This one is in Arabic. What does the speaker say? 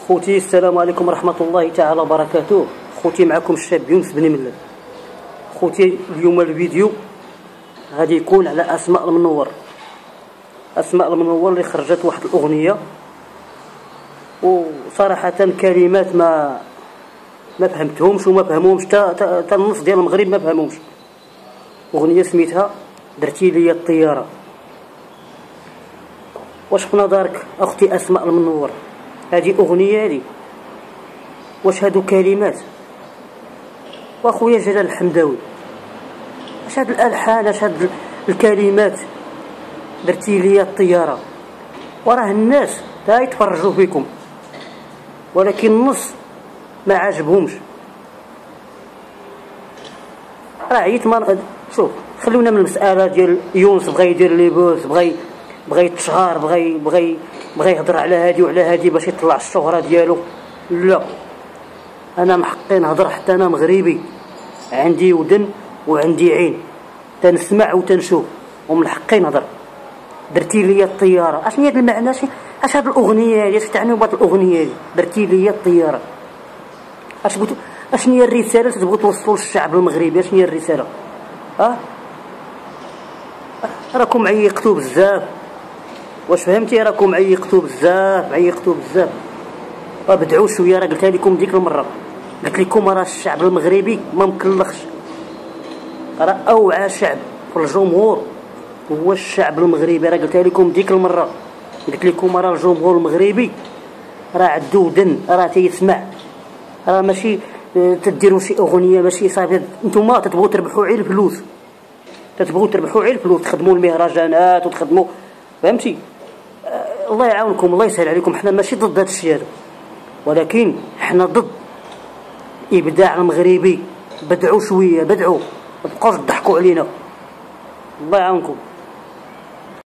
خوتي السلام عليكم ورحمة الله تعالى وبركاته. خوتي معكم الشاب يونس بن ملل. خوتي اليوم الفيديو غادي يكون على أسماء المنور. أسماء المنور اللي خرجت واحد الأغنية، وصراحة كلمات ما فهمتهمش وما فهمهمش تا النص ديال المغرب ما فهمهمش. أغنية سميتها درتي لي الطيارة. واش في نظرك أختي أسماء المنور هذه أغنية هذه؟ واش هادو كلمات؟ واخويا جلال الحمداوي اش هاد الالحان، اش هاد الكلمات؟ درتي لي الطياره، وراه الناس تا يتفرجوا فيكم ولكن النص ما عاجبهمش. راه عييت ما شوف، خلونا من المساله ديال يونس بغى يدير لي بوز، بغى يتشهر، بغى يهضر على هادي وعلى هادي باش يطلع الشهره ديالو. لا، انا محقي نهضر، حتى انا مغربي، عندي ودن وعندي عين، تنسمع وتنشوف، ومن حقي نهضر. درتي لي الطياره، اشنو هذا المعنى؟ اش هاد الاغنيه هذه؟ اش تعني بهاد الاغنيه هذه درتي لي الطياره؟ اشنو هي الرساله اللي تبغوا توصلوا للشعب المغربي؟ اشنو هي الرساله؟ راكم عيقتوا بزاف. واش فهمتي؟ راكم عيقتوا بزاف. بدعوا شويه. راه قلتها لكم ديك المره، قلت لكم راه الشعب المغربي ما مكلخش، راه اوعى شعب في الجمهور هو الشعب المغربي. راه قلتها لكم ديك المره، قلت لكم راه الجمهور المغربي راه عنده ودن، راه تيسمع، راه ماشي تديروا شي اغنيه ماشي صافي. نتوما تبغوا تربحوا على الفلوس، تخدموا المهرجانات وتخدموا، فهمتي؟ الله يعاونكم، الله يسهل عليكم. حنا ماشي ضد هذا الشيء هذا، ولكن حنا ضد ابداع المغربي. بدعوا شويه، بدعوا، ما تبقاوش تضحكوا علينا. الله يعاونكم.